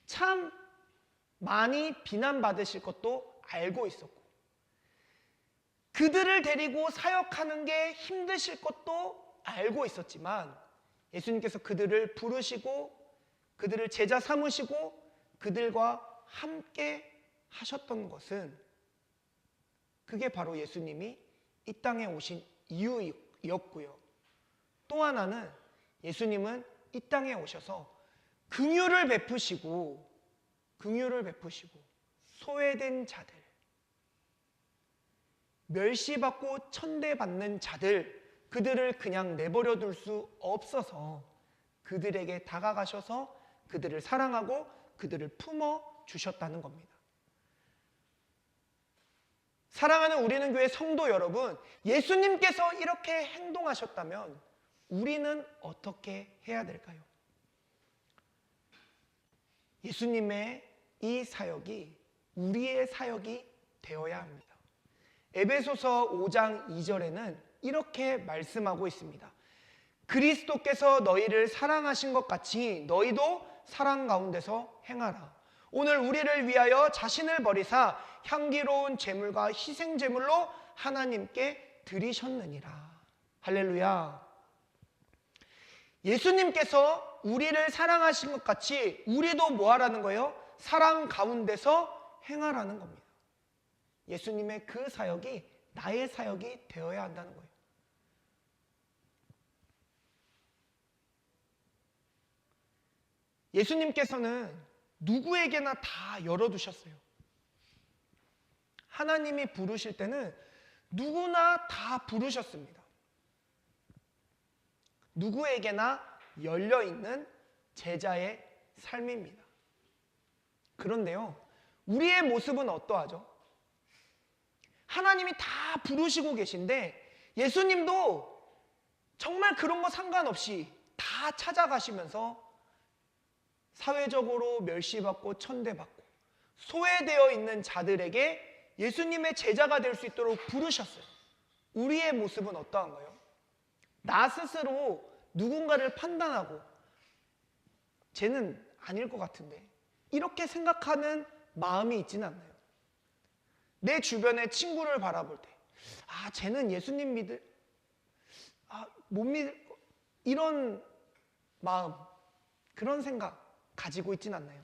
참 많이 비난받으실 것도 알고 있었고, 그들을 데리고 사역하는 게 힘드실 것도 알고 있었지만, 예수님께서 그들을 부르시고 그들을 제자 삼으시고 그들과 함께 하셨던 것은, 그게 바로 예수님이 이 땅에 오신 이유였고요. 또 하나는 예수님은 이 땅에 오셔서 긍휼을 베푸시고 소외된 자들, 멸시받고 천대받는 자들, 그들을 그냥 내버려 둘 수 없어서 그들에게 다가가셔서 그들을 사랑하고 그들을 품어 주셨다는 겁니다. 사랑하는 우리는 교회 성도 여러분, 예수님께서 이렇게 행동하셨다면 우리는 어떻게 해야 될까요? 예수님의 이 사역이 우리의 사역이 되어야 합니다. 에베소서 5장 2절에는 이렇게 말씀하고 있습니다. 그리스도께서 너희를 사랑하신 것 같이 너희도 사랑 가운데서 행하라. 오늘 우리를 위하여 자신을 버리사 향기로운 제물과 희생 제물로 하나님께 드리셨느니라. 할렐루야. 예수님께서 우리를 사랑하신 것 같이 우리도 뭐 하라는 거예요? 사랑 가운데서 행하라는 겁니다. 예수님의 그 사역이 나의 사역이 되어야 한다는 거예요. 예수님께서는 누구에게나 다 열어두셨어요. 하나님이 부르실 때는 누구나 다 부르셨습니다. 누구에게나 열려있는 제자의 삶입니다. 그런데요, 우리의 모습은 어떠하죠? 하나님이 다 부르시고 계신데 예수님도 정말 그런 거 상관없이 다 찾아가시면서 사회적으로 멸시받고 천대받고 소외되어 있는 자들에게 예수님의 제자가 될 수 있도록 부르셨어요. 우리의 모습은 어떠한가요? 나 스스로 누군가를 판단하고 쟤는 아닐 것 같은데 이렇게 생각하는 마음이 있지는 않나요? 내 주변의 친구를 바라볼 때 쟤는 예수님 못 믿을 이런 마음, 그런 생각 가지고 있진 않나요?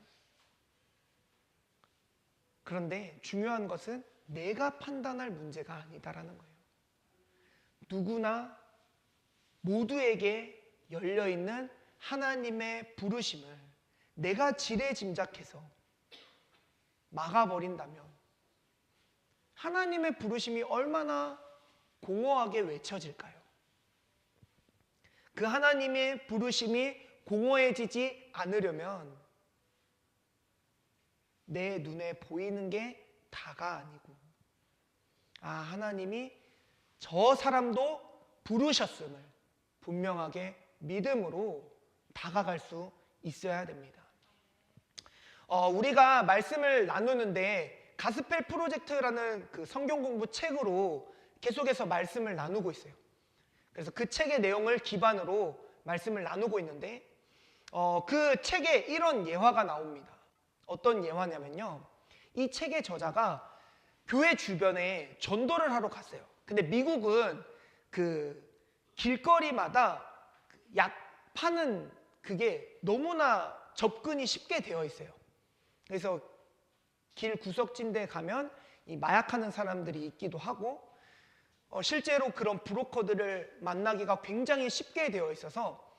그런데 중요한 것은 내가 판단할 문제가 아니다라는 거예요. 누구나 모두에게 열려있는 하나님의 부르심을 내가 지레짐작해서 막아버린다면 하나님의 부르심이 얼마나 공허하게 외쳐질까요? 그 하나님의 부르심이 공허해지지 않으려면 내 눈에 보이는 게 다가 아니고, 하나님이 저 사람도 부르셨음을 분명하게 믿음으로 다가갈 수 있어야 됩니다. 우리가 말씀을 나누는데 가스펠 프로젝트라는 그 성경 공부 책으로 계속해서 말씀을 나누고 있어요. 그래서 그 책의 내용을 기반으로 말씀을 나누고 있는데 그 책에 이런 예화가 나옵니다. 어떤 예화냐면요, 이 책의 저자가 교회 주변에 전도를 하러 갔어요. 근데 미국은 그 길거리마다 약 파는 그게 너무나 접근이 쉽게 되어 있어요. 그래서 길 구석진데 가면 이 마약하는 사람들이 있기도 하고, 실제로 그런 브로커들을 만나기가 굉장히 쉽게 되어 있어서,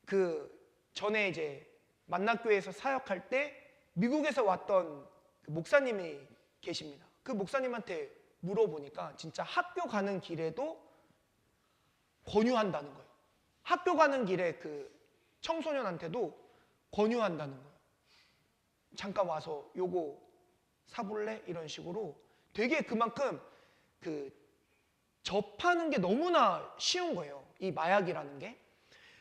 그 전에 이제 만남교회에서 사역할 때 미국에서 왔던 그 목사님이 계십니다. 그 목사님한테 물어보니까 진짜 학교 가는 길에도 권유한다는 거예요. 학교 가는 길에 그 청소년한테도 권유한다는 거예요. 잠깐 와서 요거 사볼래? 이런 식으로 되게 그만큼 그 접하는 게 너무나 쉬운 거예요, 이 마약이라는 게.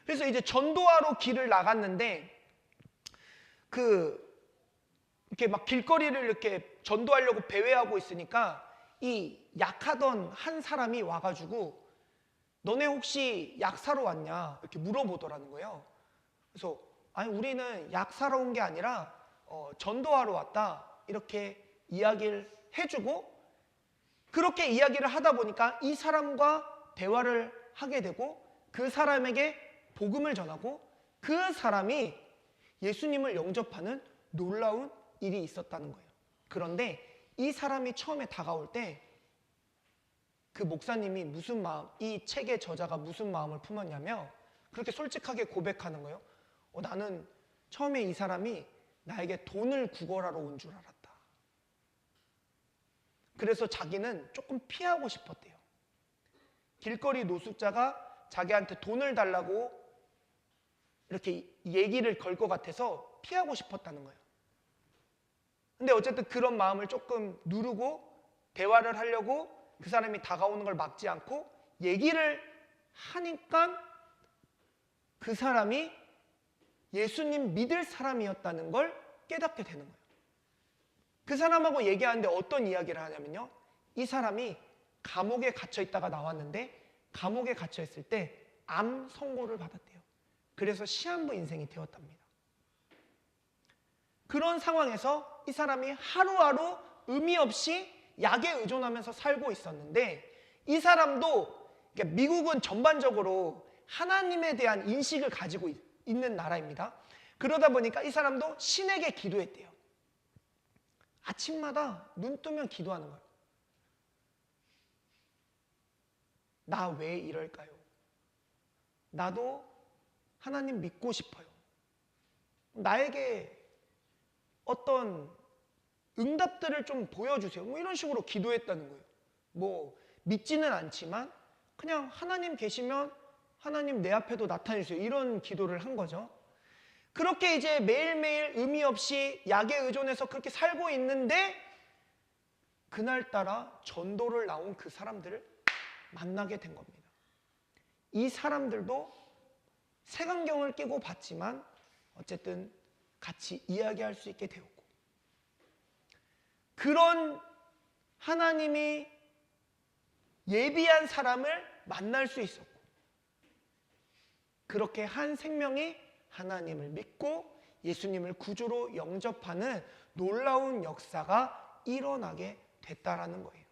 그래서 이제 전도하러 길을 나갔는데 이렇게 막 길거리를 이렇게 전도하려고 배회하고 있으니까 이 약하던 한 사람이 와가지고 너네 혹시 약 사러 왔냐? 이렇게 물어보더라는 거예요. 그래서 아니, 우리는 약 사러 온 게 아니라 전도하러 왔다, 이렇게 이야기를 해주고, 그렇게 이야기를 하다 보니까 이 사람과 대화를 하게 되고 그 사람에게 복음을 전하고 그 사람이 예수님을 영접하는 놀라운 일이 있었다는 거예요. 그런데 이 사람이 처음에 다가올 때 그 목사님이 무슨 마음, 이 책의 저자가 무슨 마음을 품었냐면 그렇게 솔직하게 고백하는 거예요. 나는 처음에 이 사람이 나에게 돈을 구걸하러 온 줄 알았다. 그래서 자기는 조금 피하고 싶었대요. 길거리 노숙자가 자기한테 돈을 달라고 이렇게 얘기를 걸 것 같아서 피하고 싶었다는 거예요. 근데 어쨌든 그런 마음을 조금 누르고 대화를 하려고 그 사람이 다가오는 걸 막지 않고 얘기를 하니까 그 사람이 예수님 믿을 사람이었다는 걸 깨닫게 되는 거예요. 그 사람하고 얘기하는데 어떤 이야기를 하냐면요, 이 사람이 감옥에 갇혀 있다가 나왔는데 감옥에 갇혀 있을 때 암 선고를 받았대요. 그래서 시한부 인생이 되었답니다. 그런 상황에서 이 사람이 하루하루 의미 없이 약에 의존하면서 살고 있었는데, 이 사람도, 그러니까 미국은 전반적으로 하나님에 대한 인식을 가지고 있는 나라입니다. 그러다 보니까 이 사람도 신에게 기도했대요. 아침마다 눈 뜨면 기도하는 거예요. 나 왜 이럴까요? 나도 하나님 믿고 싶어요. 나에게 어떤 응답들을 좀 보여주세요. 이런 식으로 기도했다는 거예요. 믿지는 않지만 그냥 하나님 계시면 하나님 내 앞에도 나타내주세요, 이런 기도를 한 거죠. 그렇게 이제 매일매일 의미 없이 약에 의존해서 그렇게 살고 있는데 그날따라 전도를 나온 그 사람들을 만나게 된 겁니다. 이 사람들도 색안경을 끼고 봤지만 어쨌든 같이 이야기할 수 있게 되었고, 그런 하나님이 예비한 사람을 만날 수 있었고, 그렇게 한 생명이 하나님을 믿고 예수님을 구주로 영접하는 놀라운 역사가 일어나게 됐다라는 거예요.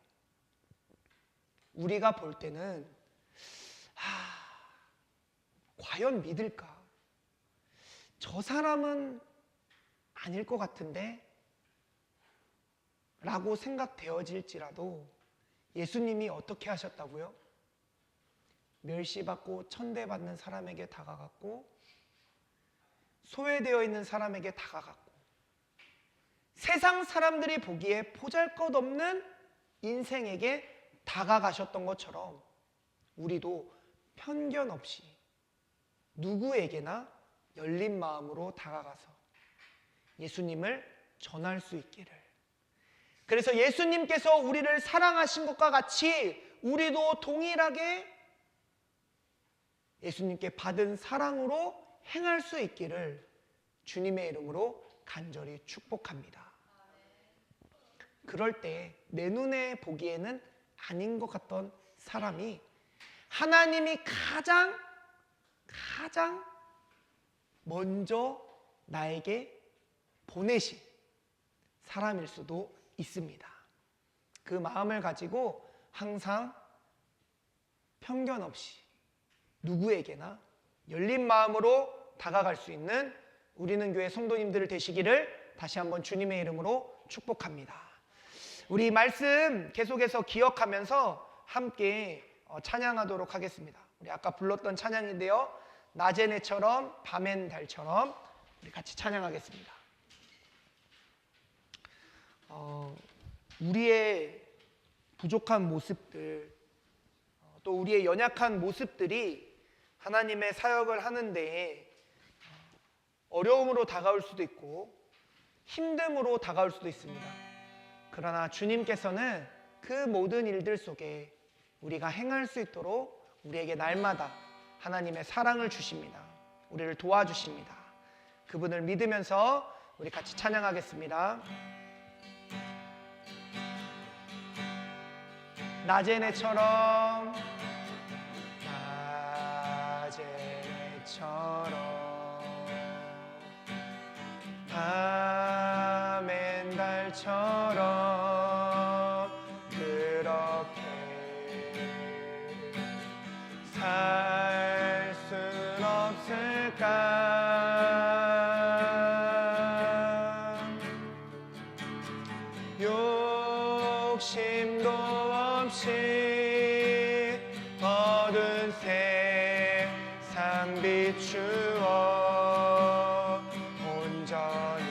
우리가 볼 때는 과연 믿을까? 저 사람은 아닐 것 같은데? 라고 생각되어질지라도 예수님이 어떻게 하셨다고요? 멸시받고 천대받는 사람에게 다가갔고, 소외되어 있는 사람에게 다가갔고, 세상 사람들이 보기에 보잘것없는 인생에게 다가가셨던 것처럼 우리도 편견 없이 누구에게나 열린 마음으로 다가가서 예수님을 전할 수 있기를. 그래서 예수님께서 우리를 사랑하신 것과 같이 우리도 동일하게 예수님께 받은 사랑으로 행할 수 있기를 주님의 이름으로 간절히 축복합니다. 그럴 때 내 눈에 보기에는 아닌 것 같던 사람이 하나님이 가장 먼저 나에게 보내신 사람일 수도 있습니다. 그 마음을 가지고 항상 편견 없이 누구에게나 열린 마음으로 다가갈 수 있는 우리는 교회 성도님들 되시기를 다시 한번 주님의 이름으로 축복합니다. 우리 말씀 계속해서 기억하면서 함께 찬양하도록 하겠습니다. 우리 아까 불렀던 찬양인데요, 낮의 내처럼 밤엔 달처럼 우리 같이 찬양하겠습니다. 우리의 부족한 모습들, 또 우리의 연약한 모습들이 하나님의 사역을 하는데 어려움으로 다가올 수도 있고 힘듦으로 다가올 수도 있습니다. 그러나 주님께서는 그 모든 일들 속에 우리가 행할 수 있도록 우리에게 날마다 하나님의 사랑을 주십니다. 우리를 도와주십니다. 그분을 믿으면서 우리 같이 찬양하겠습니다. 낮의 내처럼 낮의 내처럼 밤엔 달처럼 그렇게 살 순 없을까? 욕심도 없이 어두운 세상 비추어 온전히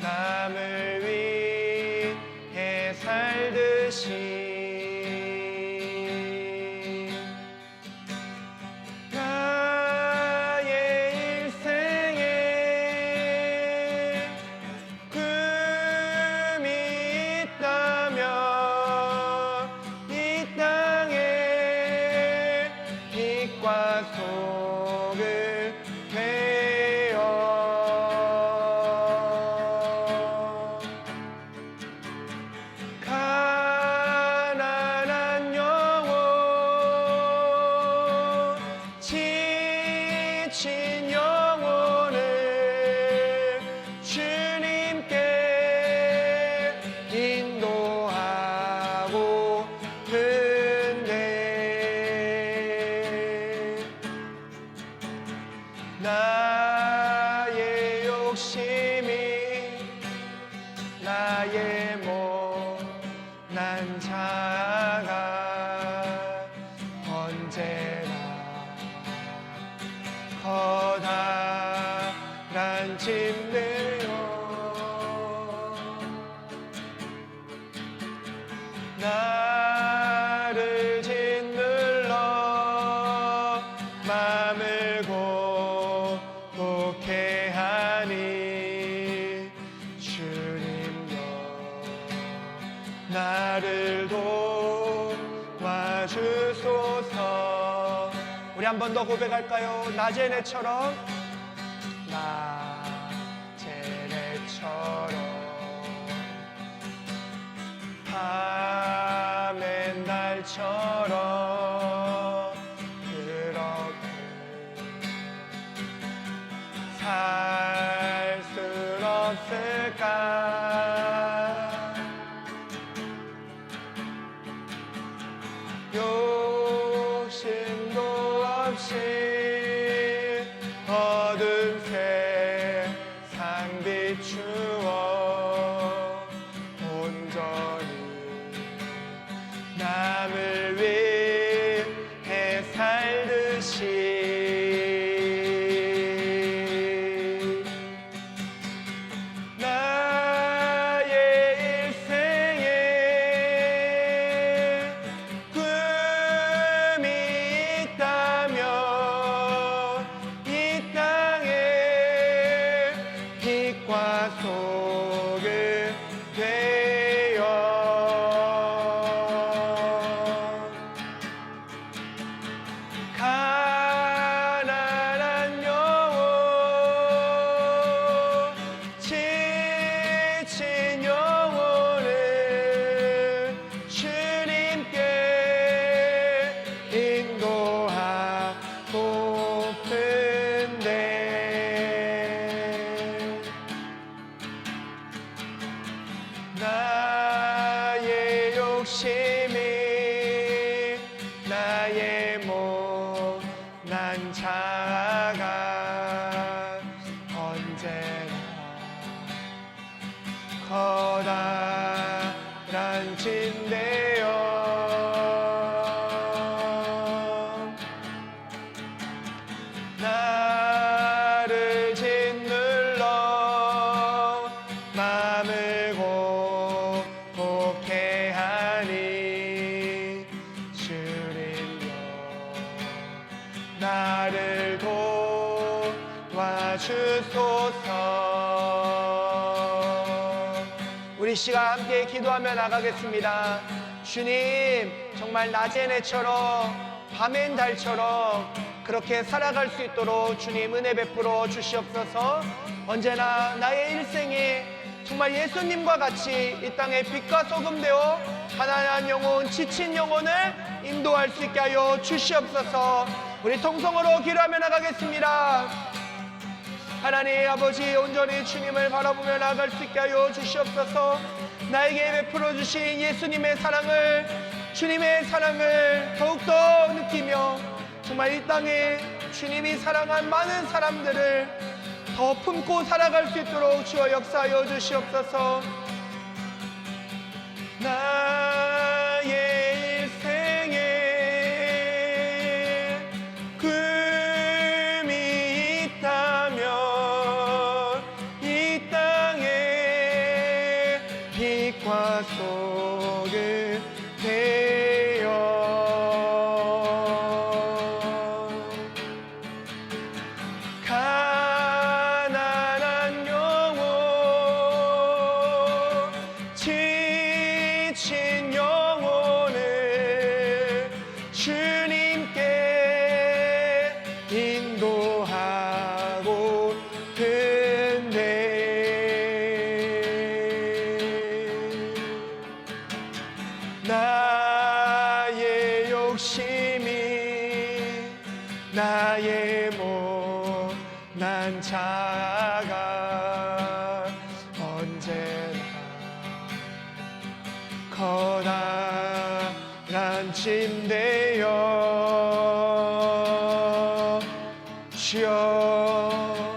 남을 위해 살듯이 나의 일생에 꿈이 있다면 이 땅에 빛과 소금 되어 가난한 영혼 지친 영혼을 주님께 인도하고 은혜 나의 욕심이 나의 못난 자가 언제나 커다란 짐들로 나를 짓눌러 맘을 고독해 하니 주님여 나를 도와주소서. 우리 한 번 더 고백할까요? 낮의 내처럼 낮의 내처럼 밤엔 달처럼 그렇게 살 순 없을까? 욕심도 없이 어두운 세상 비추어 온전히 남을 위해 살듯이 나의 일생에 꿈이 있다면 이 땅에 높은데 나의 욕심이 나의 못난 자아가 언제나 커다란 진대요 나를 짓눌러 맘을 곱게 하니 주님여 나를 도와주소서. 우리 시간 함께 기도하며 나가겠습니다. 주님, 정말 낮엔 해처럼 밤엔 달처럼 그렇게 살아갈 수 있도록 주님 은혜 베풀어 주시옵소서. 언제나 나의 일생이 정말 예수님과 같이 이 땅에 빛과 소금 되어 가난한 영혼, 지친 영혼을 인도할 수 있게 하여 주시옵소서. 우리 통성으로 기도하며 나가겠습니다. 하나님 아버지, 온전히 주님을 바라보며 나아갈 수 있게 하여 주시옵소서. 나에게 베풀어 주신 예수님의 사랑을, 주님의 사랑을 더욱더 느끼며 정말 이 땅에 주님이 사랑한 많은 사람들을 더 품고 살아갈 수 있도록 주여 역사하여 주시옵소서. 나의 일생에 꿈이 있다면 이 땅에 빛과 소금 되어 가난한 영혼, 지친 영혼을 주님께 인도하고 든데 나의 욕심이 나의 못난 자아가 언제나 커다란 짐되어 주여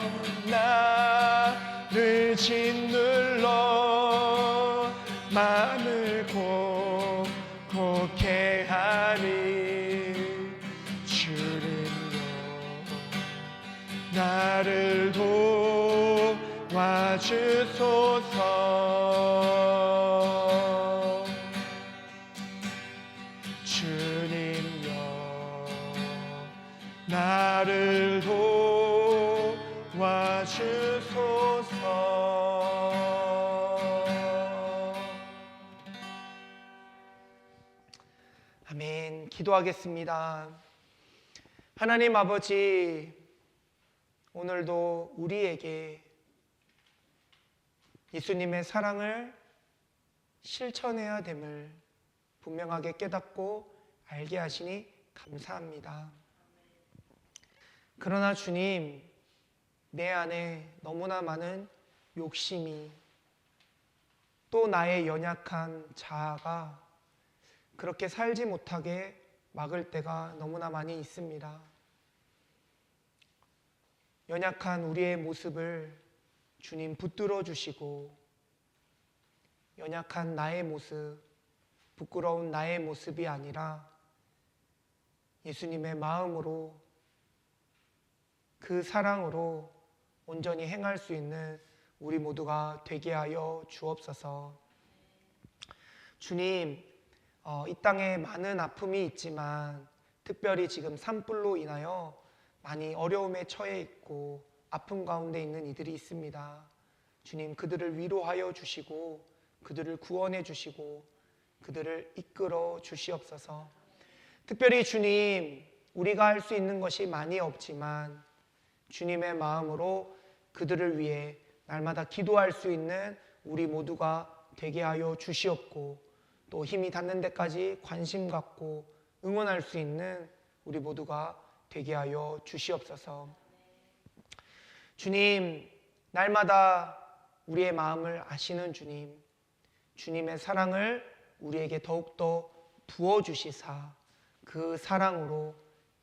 나를 짓눌러 마음을 곱게 하니 주님여 나를 도와주소서. 주님여 나를 도와주소서. 아멘. 기도하겠습니다. 하나님 아버지, 오늘도 우리에게 예수님의 사랑을 실천해야 됨을 분명하게 깨닫고 알게 하시니 감사합니다. 그러나 주님, 내 안에 너무나 많은 욕심이, 또 나의 연약한 자아가 그렇게 살지 못하게 막을 때가 너무나 많이 있습니다. 연약한 우리의 모습을 주님 붙들어 주시고, 연약한 나의 모습, 부끄러운 나의 모습이 아니라 예수님의 마음으로, 그 사랑으로 온전히 행할 수 있는 우리 모두가 되게 하여 주옵소서. 주님, 이 땅에 많은 아픔이 있지만 특별히 지금 산불로 인하여 많이 어려움에 처해 있고 아픔 가운데 있는 이들이 있습니다. 주님, 그들을 위로하여 주시고 그들을 구원해 주시고 그들을 이끌어 주시옵소서. 특별히 주님, 우리가 할 수 있는 것이 많이 없지만 주님의 마음으로 그들을 위해 날마다 기도할 수 있는 우리 모두가 되게 하여 주시옵고, 또 힘이 닿는 데까지 관심 갖고 응원할 수 있는 우리 모두가 되게 하여 주시옵소서. 주님, 날마다 우리의 마음을 아시는 주님, 주님의 사랑을 우리에게 더욱더 부어주시사 그 사랑으로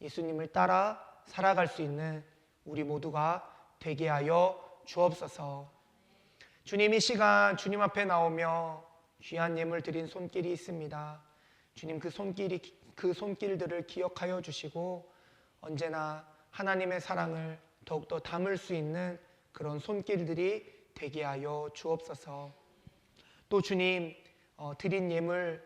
예수님을 따라 살아갈 수 있는 우리 모두가 되게 하여 주옵소서. 주님, 이 시간 주님 앞에 나오며 귀한 예물 드린 손길이 있습니다. 주님, 그 손길들을 기억하여 주시고 언제나 하나님의 사랑을 더욱더 담을 수 있는 그런 손길들이 되게 하여 주옵소서. 또 주님, 드린 예물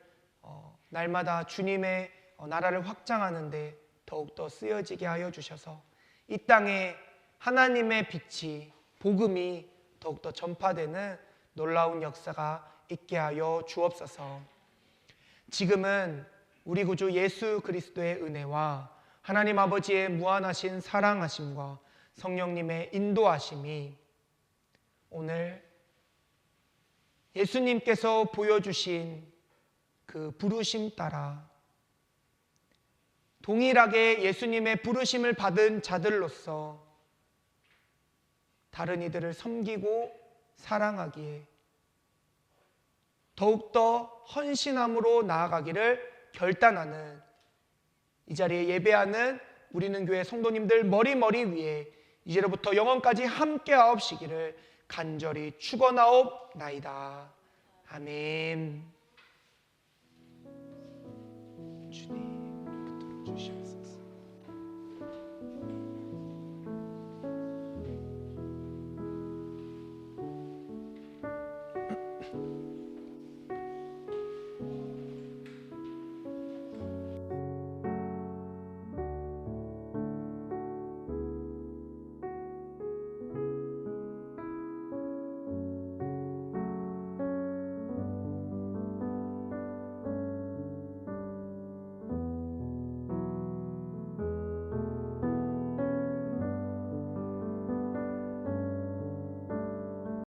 날마다 주님의 나라를 확장하는데 더욱더 쓰여지게 하여 주셔서 이 땅에 하나님의 빛이, 복음이 더욱더 전파되는 놀라운 역사가 있게 하여 주옵소서. 지금은 우리 구주 예수 그리스도의 은혜와 하나님 아버지의 무한하신 사랑하심과 성령님의 인도하심이 오늘 예수님께서 보여주신 그 부르심 따라 동일하게 예수님의 부르심을 받은 자들로서 다른 이들을 섬기고 사랑하기에 더욱더 헌신함으로 나아가기를 결단하는 이 자리에 예배하는 우리는 교회 성도님들 머리 위에 이제로부터 영원까지 함께하옵시기를 간절히 축원하옵나이다. 아멘. 주님.